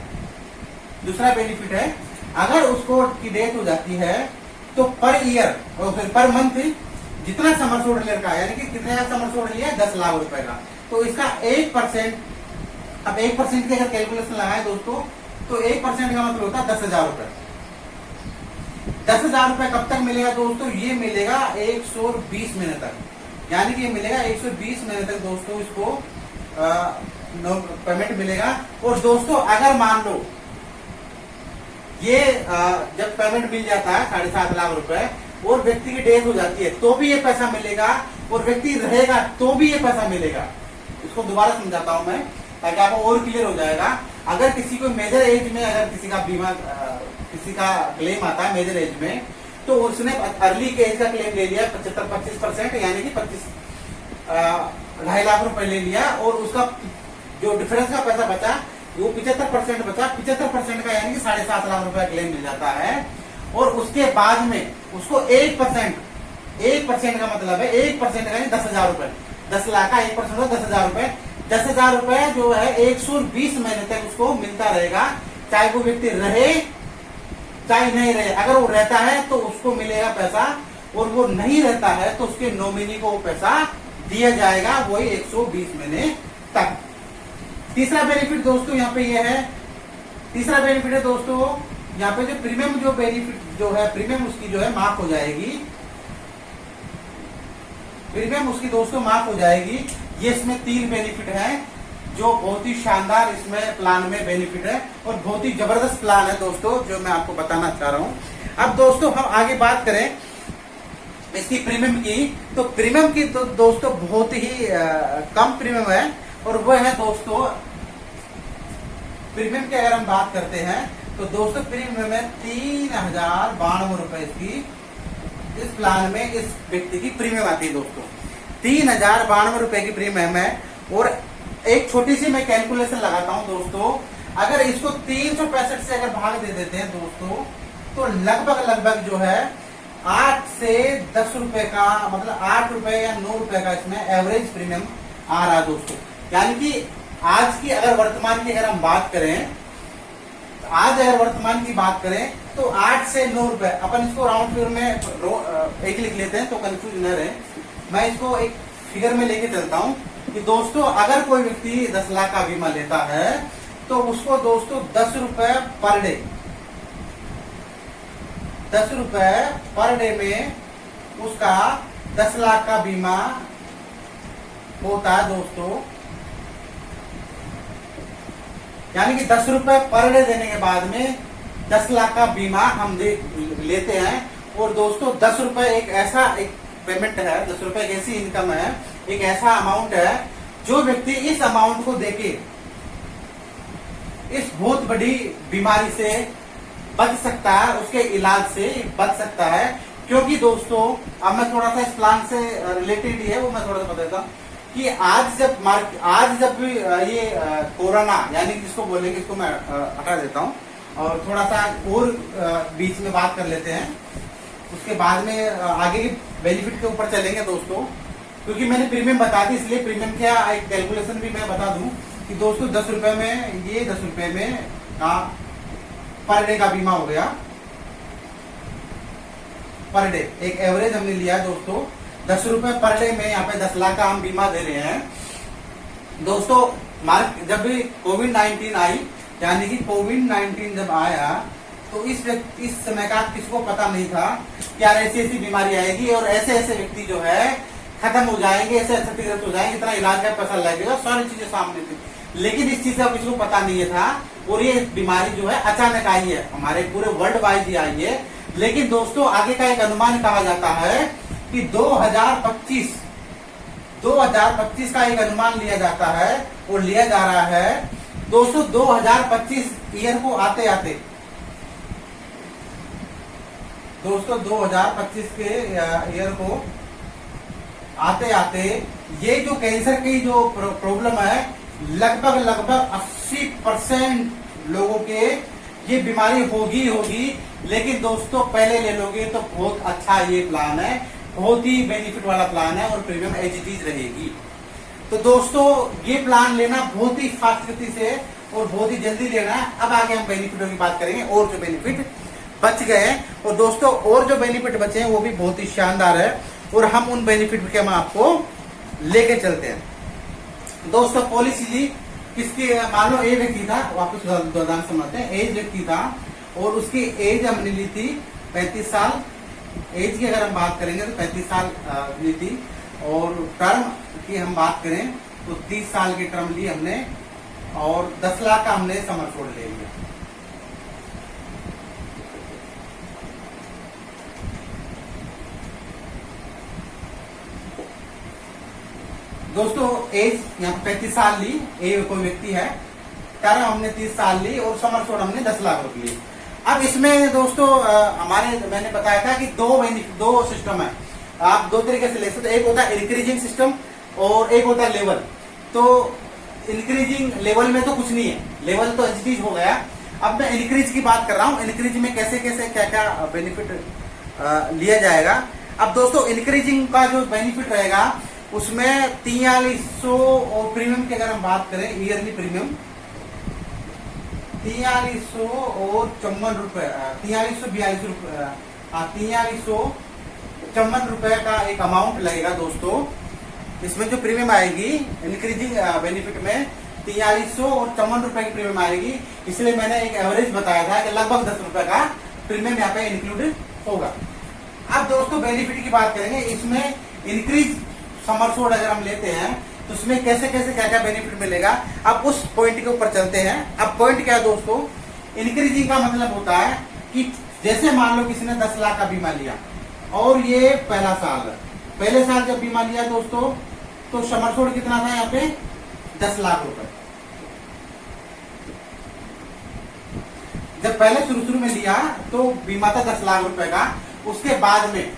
दूसरा बेनिफिट है, अगर उसको की डेथ हो जाती है तो पर ईयर और पर मंथ जितना समर सोड का, यानी कि कितने का समर सोड लिया? 10 लाख रुपए का, तो इसका 1%, अब 1% की अगर कैलकुलेशन लगाए दोस्तों तो 1% का मतलब होता है 10,000 रुपए। 10,000 रुपए कब तक मिलेगा दोस्तों? ये मिलेगा 120 महीने तक, यानी कि ये मिलेगा 120 महीने तक दोस्तों इसको पेमेंट मिलेगा। और दोस्तों अगर मान लो ये जब पेमेंट मिल जाता है 7.5 लाख रुपए और व्यक्ति की डेथ हो जाती है तो भी ये पैसा मिलेगा, और व्यक्ति रहेगा तो भी ये पैसा मिलेगा। इसको दोबारा समझाता हूं मैं ताकि आपको और क्लियर हो जाएगा। अगर किसी को मेजर एज में अगर किसी का बीमा किसी का क्लेम आता है मेजर एज में, तो उसने अर्ली के एज का क्लेम ले लिया 25%, यानी कि 2.5 लाख रुपए ले लिया, और उसका जो डिफरेंस का पैसा बचा वो 75% बचा। 75% का यानी कि 7.5 लाख रुपए क्लेम मिल जाता है। और उसके बाद में उसको 1% का मतलब है 1% का यानी 10,000 रुपए, 10 लाख का 1% 10,000 रुपए। 10,000 रुपए जो है 120 महीने तक उसको मिलता रहेगा, चाहे वो व्यक्ति रहे चाहे नहीं रहे। अगर वो रहता है तो उसको मिलेगा पैसा, और वो नहीं रहता है तो उसके नॉमिनी को वो पैसा दिया जाएगा, वही 120 महीने तक। तीसरा बेनिफिट दोस्तों यहाँ पे ये है, तीसरा बेनिफिट है दोस्तों यहाँ पे जो प्रीमियम जो बेनिफिट जो है, प्रीमियम उसकी जो है माफ हो जाएगी, प्रीमियम उसकी दोस्तों माफ हो जाएगी। ये इसमें 3 बेनिफिट है जो बहुत ही शानदार इसमें प्लान में बेनिफिट है, और बहुत ही जबरदस्त प्लान है दोस्तों जो मैं आपको बताना चाह रहा हूं। अब दोस्तों हम आगे बात करें इसकी प्रीमियम की, तो प्रीमियम की तो दोस्तों बहुत ही कम प्रीमियम है, और वो है दोस्तों प्रीमियम की अगर हम बात करते हैं तो दोस्तों प्रीमियम में 3,092 रुपए की इस प्लान में इस व्यक्ति की प्रीमियम आती है दोस्तों। 3,092 रुपए की प्रीमियम है। और एक छोटी सी मैं कैलकुलेशन लगाता हूं दोस्तों, अगर इसको 365 से अगर भाग दे देते हैं दोस्तों तो लगभग जो है 8 से 10 रुपए का, मतलब 8 रुपए या 9 रुपए का इसमें एवरेज प्रीमियम आ रहा है दोस्तों। यानी कि आज की अगर वर्तमान की अगर हम बात करें, आज अगर वर्तमान की बात करें तो 8 से 9 रुपए, अपन इसको राउंड फिगर में एक लिख लेते हैं तो कंफ्यूज न रहे। मैं इसको एक फिगर में लेके चलता हूं कि दोस्तों अगर कोई व्यक्ति 10 लाख का बीमा लेता है तो उसको दोस्तों 10 रुपए पर डे, 10 रुपए पर डे में उसका 10 लाख का बीमा होता है दोस्तों। यानी कि 10 रुपए पर डे देने के बाद में 10 लाख का बीमा हम लेते हैं। और दोस्तों 10 रुपए एक ऐसा एक पेमेंट है, 10 रुपए एक ऐसी इनकम है, एक ऐसा अमाउंट है जो व्यक्ति इस अमाउंट को देके इस बहुत बड़ी बीमारी से बच सकता है, उसके इलाज से बच सकता है। क्योंकि दोस्तों अब मैं थोड़ा सा इस प्लान से रिलेटेड ही है वो मैं थोड़ा सा बता देता हूँ कि आज जब भी ये कोरोना यानी जिसको बोलेंगे, इसको मैं हटा देता हूँ और थोड़ा सा और बीच में बात कर लेते हैं, उसके बाद में आगे की बेनिफिट के ऊपर चलेंगे दोस्तों। क्योंकि मैंने प्रीमियम बता दी इसलिए प्रीमियम क्या एक कैलकुलेशन भी मैं बता दूं कि दोस्तों 10 रुपए में ये 10 रुपए में पर डे का बीमा हो गया, पर डे एक एवरेज हमने लिया दोस्तों 10 रुपए पर डे में, यहाँ पे 10 लाख का हम बीमा दे रहे हैं दोस्तों। जब भी कोविड-19 आई, यानी कि कोविड-19 जब आया तो इस समय का किसी को पता नहीं था कि यार ऐसी ऐसी बीमारी आएगी और ऐसे ऐसे व्यक्ति जो है खत्म हो जाएंगे, ऐसे क्षतिग्रस्त हो जाएंगे, इतना इलाज का पैसा लगेगा, सारी चीजें सामने थी। लेकिन इस चीज का किसी को पता नहीं था और ये बीमारी जो है अचानक आई है, हमारे पूरे वर्ल्ड वाइड ही आई है। लेकिन दोस्तों आगे का एक अनुमान कहा जाता है कि 2025 का एक अनुमान लिया जाता है और लिया जा रहा है दोस्तों 2025 ईयर को आते आते दोस्तों 2025 के ईयर को आते आते ये जो कैंसर की जो प्रॉब्लम है, लगभग 80% लोगों के ये बीमारी होगी। लेकिन दोस्तों पहले ले लोगे तो बहुत अच्छा ये प्लान है, बहुत ही बेनिफिट वाला प्लान है और प्रीमियम एज इट इज रहेगी। तो दोस्तों ये प्लान लेना बहुत ही फास्ट गति से और बहुत ही जल्दी लेना है। अब आगे हम बेनिफिटों की बात करेंगे और जो बेनिफिट बच गए हैं, और दोस्तों और जो बेनिफिट बचे हैं वो भी बहुत ही शानदार है और हम उन बेनिफिट के हम आपको लेके चलते हैं। दोस्तों पॉलिसी किसकी, मान लो ए व्यक्ति था, वापस दोबारा समझते हैं, एज व्यक्ति था और उसकी एज हमने ली थी 35 साल। एज की अगर हम बात करेंगे तो 35 साल ली थी, और टर्म की हम बात करें तो 30 साल की टर्म ली हमने और 10 लाख का हमने सम एश्योर्ड ले लिया। दोस्तों एज यहाँ 35 साल ली, ए कोई व्यक्ति है, टर्म हमने 30 साल ली और सम एश्योर्ड हमने 10 लाख रुपए लिए। अब इसमें दोस्तों हमारे मैंने बताया था कि दो सिस्टम है, आप दो तरीके से ले सकते। एक होता है इंक्रीजिंग सिस्टम और एक होता है लेवल। तो इंक्रीजिंग लेवल में तो कुछ नहीं है, लेवल तो एचटीज हो गया। अब मैं इंक्रीज की बात कर रहा हूँ, इंक्रीज में कैसे कैसे क्या क्या बेनिफिट लिया जाएगा। अब दोस्तों इंक्रीजिंग का जो बेनिफिट रहेगा उसमें 4300 और प्रीमियम की अगर हम बात करें, ईयरली प्रीमियम 4300 और 54 रुपए, 4342 रुपए, 4354 रुपए का एक अमाउंट लगेगा दोस्तों। इसमें जो प्रीमियम आएगी इंक्रीजिंग बेनिफिट में 4300 और 54 रुपए की प्रीमियम आएगी। इसलिए मैंने एक एवरेज बताया था कि लगभग 10 रुपए का प्रीमियम यहाँ पे इंक्लूडेड होगा। अब दोस्तों बेनिफिट की बात करेंगे, इसमें इंक्रीज सम एश्योर्ड अगर हम लेते हैं तो उसमें कैसे कैसे क्या क्या बेनिफिट मिलेगा, अब उस पॉइंट के ऊपर चलते हैं। अब पॉइंट क्या है दोस्तों, इंक्रीजिंग का मतलब होता है कि जैसे मान लो किसी ने 10 लाख का बीमा लिया और ये पहला साल है, पहले साल जब बीमा लिया दोस्तों तो सम एश्योर्ड कितना था यहाँ पे 10 लाख रुपए। जब पहले शुरू में लिया तो बीमा था 10 लाख रुपए का। उसके बाद में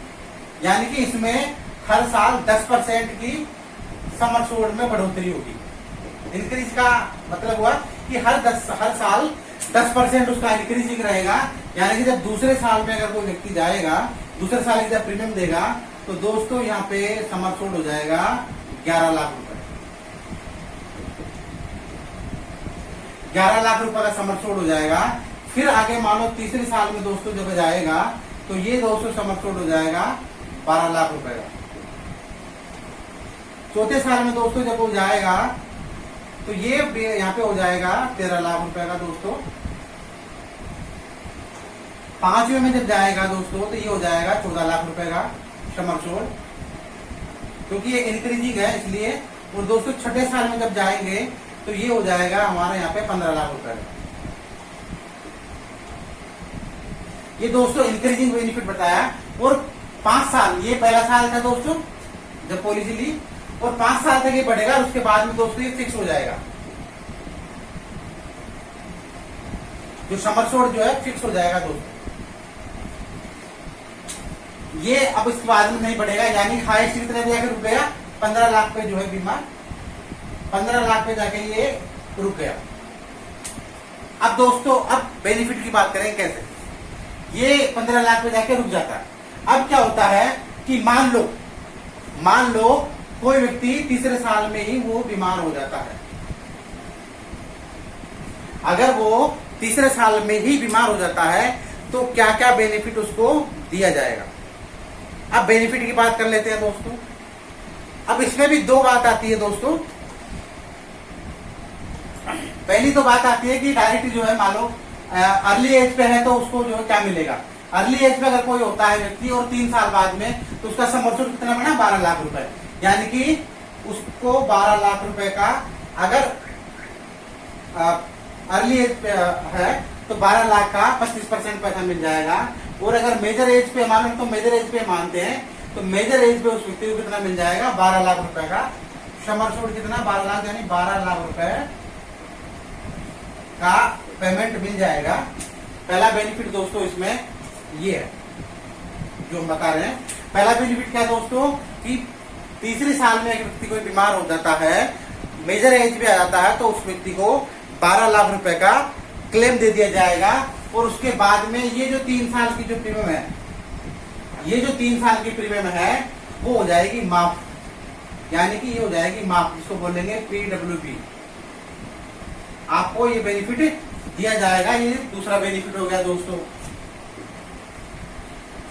यानी कि इसमें हर साल 10% की सम एश्योर्ड में बढ़ोतरी होगी। इंक्रीज का मतलब हुआ कि हर साल 10% उसका इंक्रीजिंग रहेगा। यानी कि जब दूसरे साल में अगर कोई व्यक्ति जाएगा, दूसरे साल की जब प्रीमियम देगा तो दोस्तों यहाँ पे सम एश्योर्ड हो जाएगा 11 लाख रुपए। 11 लाख रुपए का सम एश्योर्ड हो जाएगा। फिर आगे मान लो तीसरे साल में दोस्तों जब जाएगा तो ये दोस्तों सम एश्योर्ड हो जाएगा 12 लाख रुपए का। चौथे साल में दोस्तों जब वो जाएगा तो ये यहाँ पे हो जाएगा 13 लाख रुपए का दोस्तों। पांचवें में जब जाएगा दोस्तों तो ये हो जाएगा 14 लाख रुपए का सम एश्योर्ड, क्योंकि ये इंक्रीजिंग है इसलिए। और दोस्तों छठे साल में जब जाएंगे तो ये हो जाएगा हमारे यहाँ पे 15 लाख रुपए का। ये दोस्तों इंक्रीजिंग बेनिफिट बताया। और 5 साल, ये पहला साल था दोस्तों जब पॉलिसी ली, और 5 साल तक ये बढ़ेगा। उसके बाद में दोस्तों ये फिक्स हो जाएगा, जो सम एश्योर्ड जो है फिक्स हो जाएगा दोस्तों। ये अब इसके बाद में नहीं बढ़ेगा, यानी हाईएस्ट कितने पे जाकर रुक गया 15 लाख पे जो है बीमा, 15 लाख पे जाके ये रुक गया। अब दोस्तों अब बेनिफिट की बात करें कैसे, ये 15 लाख पे जाके रुक जाता है। अब क्या होता है कि मान लो कोई व्यक्ति तीसरे साल में ही वो बीमार हो जाता है। अगर वो तीसरे साल में ही बीमार हो जाता है तो क्या क्या बेनिफिट उसको दिया जाएगा। अब बेनिफिट की बात कर लेते हैं दोस्तों। अब इसमें भी दो बात आती है दोस्तों। पहली तो बात आती है कि डायरेक्ट जो है मान लो अर्ली एज पे है तो उसको जो है क्या मिलेगा। अर्ली एज पे अगर कोई होता है व्यक्ति और 3 साल बाद में तो उसका सम एश्योर्ड कितना बना 12 लाख रुपए, यानी कि उसको 12 लाख रुपए का अगर अर्ली एज पे है तो 12 लाख का 25% पैसा मिल जाएगा। और अगर मेजर एज पे मान लो तो मेजर एज पे मानते हैं तो मेजर एज पे उस व्यक्ति को कितना मिल जाएगा 12 लाख रुपए का सम एश्योर्ड कितना 12 लाख, यानी 12 लाख रुपए का पेमेंट मिल जाएगा। पहला बेनिफिट दोस्तों इसमें ये है। जो हम बता रहे हैं। पहला बेनिफिट क्या है दोस्तों कि तीसरे साल में एक व्यक्ति कोई बीमार हो जाता है, मेजर एज पे आ जाता है, तो उस व्यक्ति को 12 लाख रुपए का क्लेम दे दिया जाएगा। और उसके बाद में ये जो 3 साल की जो प्रीमियम है, ये जो 3 साल की प्रीमियम है वो हो जाएगी माफ, यानी कि ये हो जाएगी माफ, जिसको बोलेंगे PWP। आपको ये बेनिफिट दिया जाएगा। ये दूसरा बेनिफिट हो गया दोस्तों।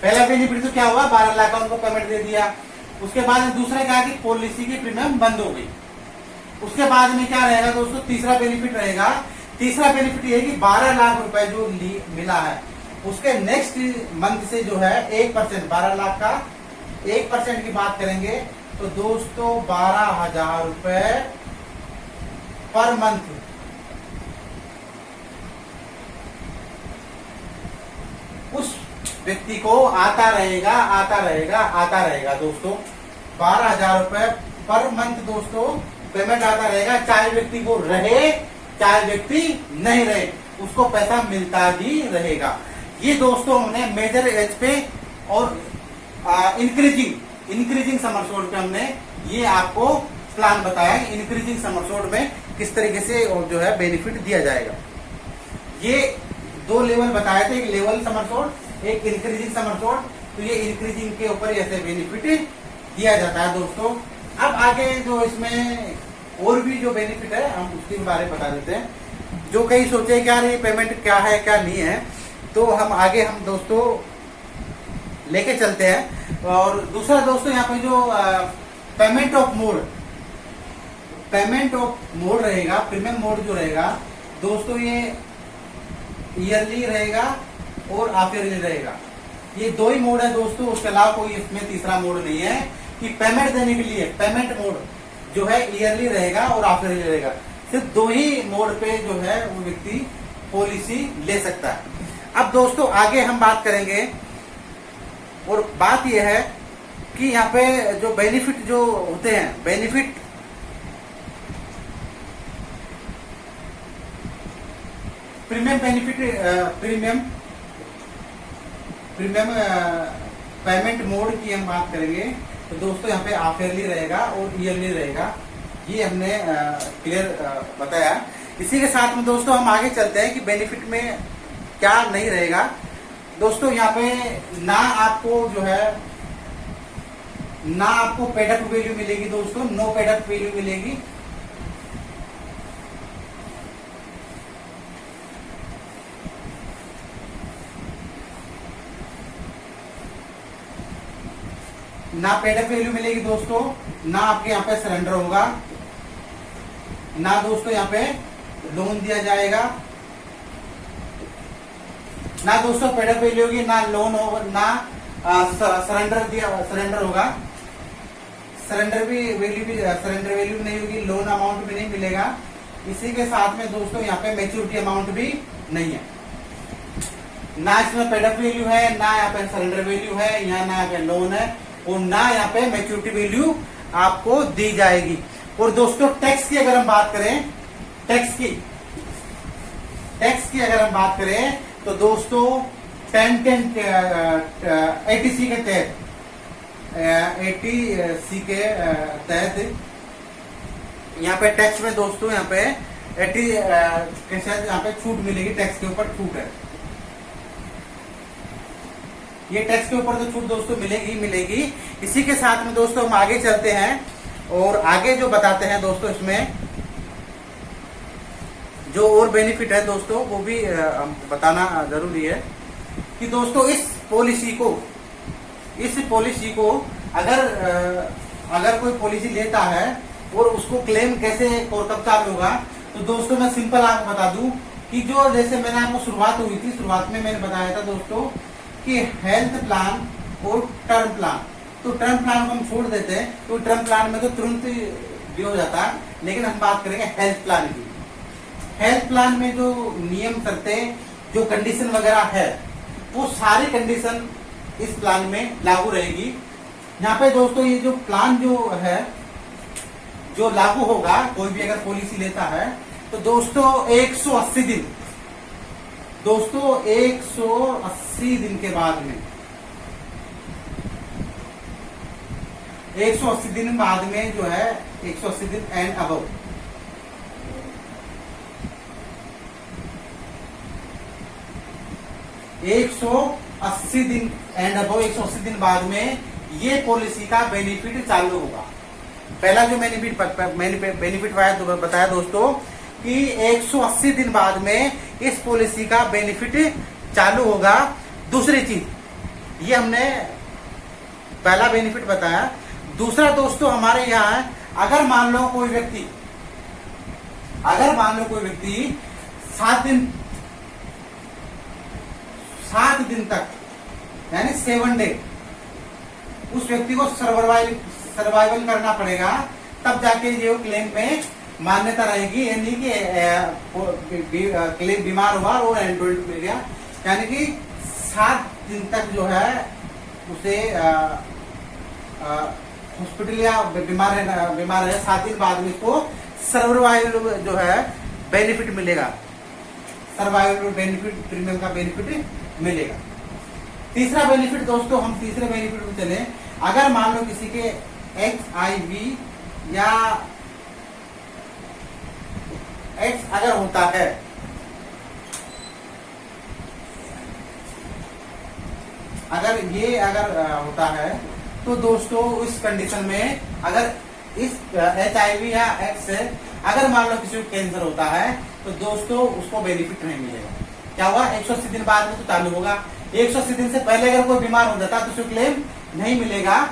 पहला बेनिफिट तो क्या हुआ, 12 लाख का उनको पेमेंट दे दिया। उसके बाद दूसरा क्या कि पॉलिसी की प्रीमियम बंद हो गई। उसके बाद में क्या रहेगा दोस्तों, तीसरा बेनिफिट रहेगा। तीसरा बेनिफिट ये कि 12 लाख रुपए जो मिला है उसके नेक्स्ट मंथ से जो है 1%, 12 लाख का 1% की बात करेंगे तो दोस्तों 12,000 रुपए पर मंथ उस व्यक्ति को आता रहेगा दोस्तों। 12,000 रुपए पर मंथ दोस्तों पेमेंट आता रहेगा, चाहे व्यक्ति को रहे चाहे व्यक्ति नहीं रहे, उसको पैसा मिलता ही रहेगा। ये दोस्तों हमने मेजर एज पे और इंक्रीजिंग समर सोड पे हमने ये आपको प्लान बताया। इंक्रीजिंग समर सोड में किस तरीके से और जो है बेनिफिट दिया जाएगा। ये 2 लेवल बताए थे, एक लेवल समर सोड, एक इंक्रीजिंग समर सोड। तो ये इंक्रीजिंग के ऊपर ऐसे बेनिफिट दिया जाता है दोस्तों। अब आगे जो इसमें और भी जो बेनिफिट है हम उसके बारे में बता देते हैं। जो कई सोचे क्या ये पेमेंट क्या है क्या नहीं है, तो हम आगे हम दोस्तों लेके चलते हैं। और दूसरा दोस्तों यहाँ पे जो पेमेंट ऑफ मोड रहेगा, प्रीमियम मोड जो रहेगा दोस्तों, ये ईयरली रहेगा और हाफ ईयरली रहेगा। ये 2 ही मोड है दोस्तों, उसके अलावा कोई इसमें तीसरा मोड नहीं है कि पेमेंट देने के लिए। पेमेंट मोड जो है ईयरली रहेगा और हाफ ईयरली रहेगा। सिर्फ 2 ही मोड पे जो है वो व्यक्ति पॉलिसी ले सकता है। अब दोस्तों आगे हम बात करेंगे, और बात यह है कि यहाँ पे जो बेनिफिट जो होते हैं, बेनिफिट प्रीमियम पेमेंट मोड की हम बात करेंगे तो दोस्तों यहाँ पे हाफ ईयरली रहेगा और ईयरली रहेगा। ये हमने क्लियर बताया। इसी के साथ में दोस्तों हम आगे चलते हैं कि बेनिफिट में क्या नहीं रहेगा। दोस्तों यहाँ पे ना आपको जो है ना आपको पेड अप वैल्यू मिलेगी दोस्तों, नो पेड अप वैल्यू मिलेगी। ना पेड अप वैल्यू मिलेगी दोस्तों, ना आपके यहाँ पे सरेंडर होगा, ना दोस्तों यहाँ पे लोन दिया जाएगा, ना दोस्तों पेड अप वैल्यू होगी, ना लोन होगा, ना सरेंडर होगा। सरेंडर वैल्यू नहीं होगी, लोन अमाउंट भी नहीं मिलेगा। इसी के साथ में दोस्तों यहाँ पे मैच्योरिटी अमाउंट भी नहीं है। ना इसमें पेड अप वैल्यू है, ना यहाँ पे सरेंडर वैल्यू है, यहाँ ना यहाँ पे लोन है, और ना यहाँ पे मैच्योरिटी वैल्यू आपको दी जाएगी। और दोस्तों टैक्स की अगर हम बात करें, टैक्स की अगर हम बात करें तो दोस्तों 80C के तहत 80C के तहत यहाँ पे टैक्स में दोस्तों यहाँ पे 80 के साथ यहाँ पे छूट मिलेगी। टैक्स के ऊपर छूट है, ये टैक्स के ऊपर तो छूट दोस्तों मिलेगी। इसी के साथ में दोस्तों हम आगे चलते हैं और आगे जो बताते हैं दोस्तों, इसमें जो और बेनिफिट है दोस्तों वो भी बताना जरूरी है कि दोस्तों इस पॉलिसी को अगर कोई पॉलिसी लेता है और उसको क्लेम कैसे और कब चालू होगा, तो दोस्तों मैं सिंपल आपको बता दूं कि जो जैसे मैंने आपको शुरुआत में मैंने बताया था दोस्तों कि हेल्थ प्लान और टर्म प्लान। तो टर्म प्लान को हम छोड़ देते हैं, तो टर्म प्लान में तो तुरंत भी हो जाता है, लेकिन हम बात करेंगे हेल्थ प्लान की। हेल्थ प्लान में जो नियम शर्तें जो कंडीशन वगैरह है वो सारी कंडीशन इस प्लान में लागू रहेगी। यहाँ पे दोस्तों ये जो प्लान जो है जो लागू होगा, कोई भी अगर पॉलिसी लेता है तो दोस्तों 180 दिन, दोस्तों 180 दिन के बाद में 180 दिन बाद में जो है 180 दिन एंड अबव, एक सौ 80 दिन एंड अबव 180 दिन बाद में ये पॉलिसी का बेनिफिट चालू होगा। पहला जो बेनिफिट बताया दोस्तों कि 180 दिन बाद में इस पॉलिसी का बेनिफिट चालू होगा। दूसरी चीज ये हमने पहला बेनिफिट बताया। दूसरा दोस्तों हमारे यहाँ है, अगर मान लो कोई व्यक्ति 7 दिन तक यानी 7 डे उस व्यक्ति को सर्वाइवल करना पड़ेगा, तब जाके ये क्लेम में मान्यता रहेगी। यानी कि क्लेम बीमार हुआ और एंडोल्ड मिल गया, यानी कि 7 दिन तक जो है उसे हॉस्पिटल या बीमार है 7 दिन बाद में इसको सर्वाइवल जो है बेनिफिट मिलेगा, सर्वाइवल बेनिफिट प्रीमियम का बेनिफिट मिलेगा। तीसरा बेनिफिट दोस्तों, हम तीसरे बेनिफिट में चले। अगर मान लो किसी के HIV या एक्स अगर होता है, अगर होता है तो दोस्तों इस कंडीशन में अगर इस HIV या एक्स अगर मान लो किसी को कैंसर होता है तो दोस्तों उसको बेनिफिट नहीं मिलेगा। क्या हुआ, 180 दिन बाद में तो चालू होगा। 180 दिन से पहले अगर कोई बीमार हो जाता तो उसको क्लेम नहीं मिलेगा।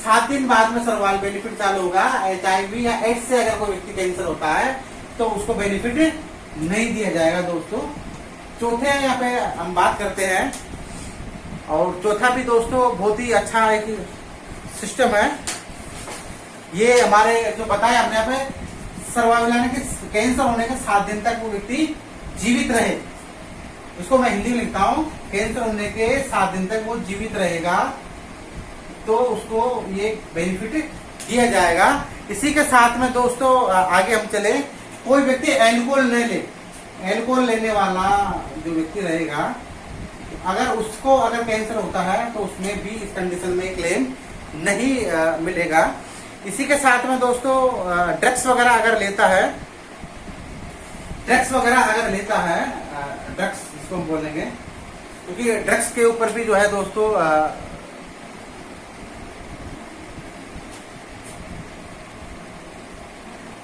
7 दिन बाद में सर्वाइवल बेनिफिट चालू होगा। HIV या एड्स से अगर कोई व्यक्ति कैंसर होता है तो उसको बेनिफिट नहीं दिया जाएगा दोस्तों। चौथे यहाँ पे हम बात करते हैं, और चौथा भी दोस्तों बहुत ही अच्छा एक सिस्टम है। ये हमारे जो बताया हमने यहाँ पे सर्वाइवल यानी कि कैंसर होने के 7 दिन तक वो व्यक्ति जीवित रहे। इसको मैं हिंदी में लिखता हूँ, कैंसर होने के 7 दिन तक वो जीवित रहेगा तो उसको ये बेनिफिट दिया जाएगा। इसी के साथ में दोस्तों आगे हम चले, कोई व्यक्ति एल्कोहल लेने वाला जो व्यक्ति रहेगा, अगर कैंसर होता है तो उसमें भी इस कंडीशन में क्लेम नहीं मिलेगा। इसी के साथ में दोस्तों ड्रग्स वगैरह अगर लेता है, ड्रग्स इसको हम बोलेंगे, क्योंकि ड्रग्स के ऊपर भी जो है दोस्तों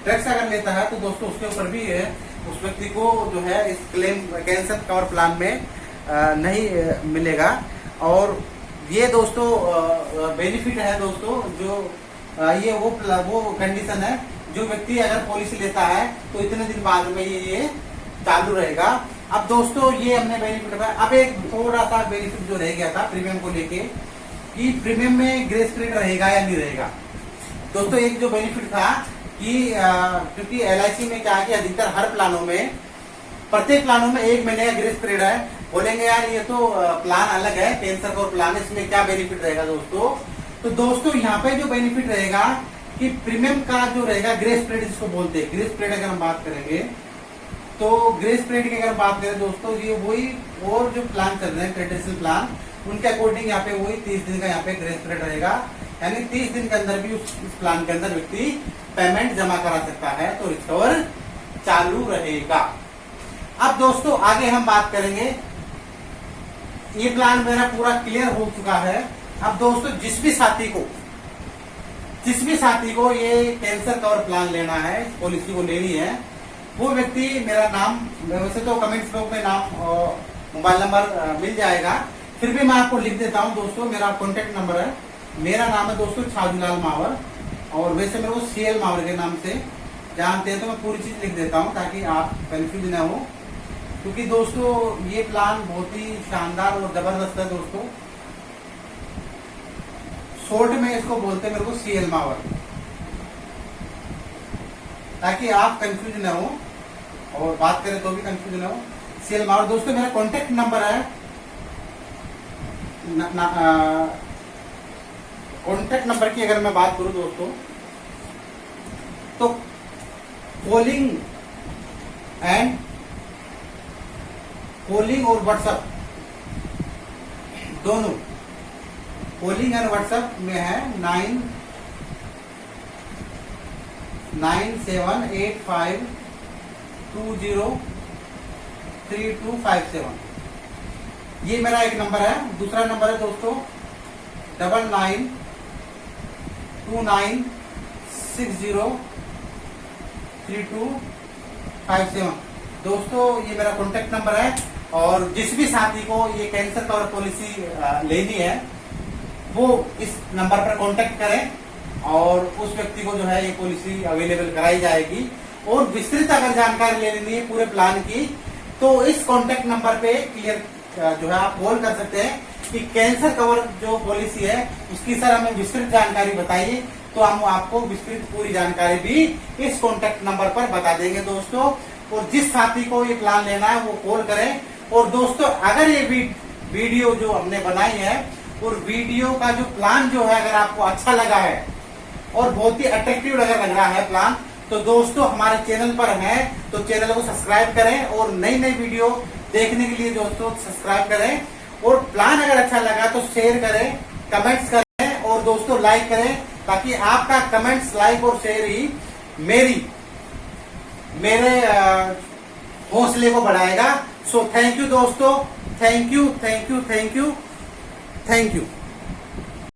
ड्रग्स अगर लेता है तो दोस्तों उसके ऊपर भी है, उस व्यक्ति को जो है इस क्लेम कैंसर कवर प्लान में नहीं मिलेगा। और ये दोस्तों बेनिफिट है दोस्तों, जो ये वो कंडीशन है जो व्यक्ति अगर पॉलिसी लेता है तो इतने दिन बाद में ये चालू रहेगा। अब दोस्तों ये हमने बेनिफिट बताया। अब एक थोड़ा सा बेनिफिट जो रह गया था प्रीमियम को लेके, कि प्रीमियम में ग्रेस पीरियड रहेगा या नहीं रहेगा। दोस्तों एक जो बेनिफिट था कि क्योंकि LIC में क्या है कि अधिकतर हर प्लानों में, प्रत्येक प्लानों में 1 महीने का ग्रेस पीरियड है। बोलेंगे यार ये तो प्लान अलग है, कैंसर का प्लान, इसमें क्या बेनिफिट रहेगा दोस्तों। तो दोस्तों यहाँ पे जो बेनिफिट रहेगा कि प्रीमियम का जो रहेगा ग्रेस पीरियड जिसको बोलते हैं, ग्रेस पीरियड अगर हम बात करेंगे तो ग्रेस पीरियड की अगर बात करें दोस्तों, ये वही और जो प्लान चल रहे हैं ट्रेडिशनल प्लान, उनके अकॉर्डिंग यहाँ पे वही 30 दिन का यहाँ पे ग्रेस पीरियड रहेगा। यानी 30 दिन के अंदर भी इस प्लान के अंदर व्यक्ति पेमेंट जमा करा सकता है तो रिकवर चालू रहेगा। अब दोस्तों आगे हम बात करेंगे, ये प्लान मेरा पूरा क्लियर हो चुका है। अब दोस्तों जिस भी साथी को ये कैंसर कवर प्लान लेना है, पॉलिसी को लेनी है, वो व्यक्ति मेरा नाम, वैसे तो कमेंट्स बॉक्स में नाम और मोबाइल नंबर मिल जाएगा, फिर भी मैं आपको लिख देता हूं दोस्तों। मेरा कॉन्टेक्ट नंबर है, मेरा नाम है दोस्तों छाजूलाल मावर, और वैसे मेरे को CL मावर के नाम से जानते हैं, तो मैं पूरी चीज लिख देता हूं ताकि आप कंफ्यूज ना हो। क्योंकि दोस्तों ये प्लान बहुत ही शानदार और जबरदस्त है दोस्तों। शॉर्ट में इसको बोलते हैं मेरे को CL मावर, ताकि आप कंफ्यूज ना हो और बात करें तो भी कंफ्यूज ना हो। CL मावर दोस्तों मेरा कॉन्टेक्ट नंबर है, कॉन्टेक्ट नंबर की अगर मैं बात करूं दोस्तों तो कॉलिंग और व्हाट्सएप दोनों, कॉलिंग एंड व्हाट्सएप में है 9785203257। ये मेरा एक नंबर है। दूसरा नंबर है दोस्तों 9929603257। दोस्तों ये मेरा कॉन्टेक्ट नंबर है, और जिस भी साथी को ये कैंसर कवर पॉलिसी लेनी है वो इस नंबर पर कांटेक्ट करें, और उस व्यक्ति को जो है ये पॉलिसी अवेलेबल कराई जाएगी। और विस्तृत अगर जानकारी ले लेनी है पूरे प्लान की, तो इस कांटेक्ट नंबर पे क्लियर जो है आप कॉल कर सकते हैं कि कैंसर कवर जो पॉलिसी है उसकी सर हमें विस्तृत जानकारी बताइए, तो हम आपको विस्तृत पूरी जानकारी भी इस कांटेक्ट नंबर पर बता देंगे दोस्तों। और जिस साथी को ये प्लान लेना है वो कॉल करें। और दोस्तों अगर ये वीडियो जो हमने बनाई है और वीडियो का जो प्लान जो है अगर आपको अच्छा लगा है और बहुत ही अट्रैक्टिव लग रहा है प्लान, तो दोस्तों हमारे चैनल पर है तो चैनल को सब्सक्राइब करें, और नई नई वीडियो देखने के लिए दोस्तों सब्सक्राइब करें। और प्लान अगर अच्छा लगा तो शेयर करें, कमेंट्स करें, और दोस्तों लाइक करें, ताकि आपका कमेंट्स, लाइक और शेयर ही मेरे हौसले को बढ़ाएगा। सो थैंक यू दोस्तों, थैंक यू।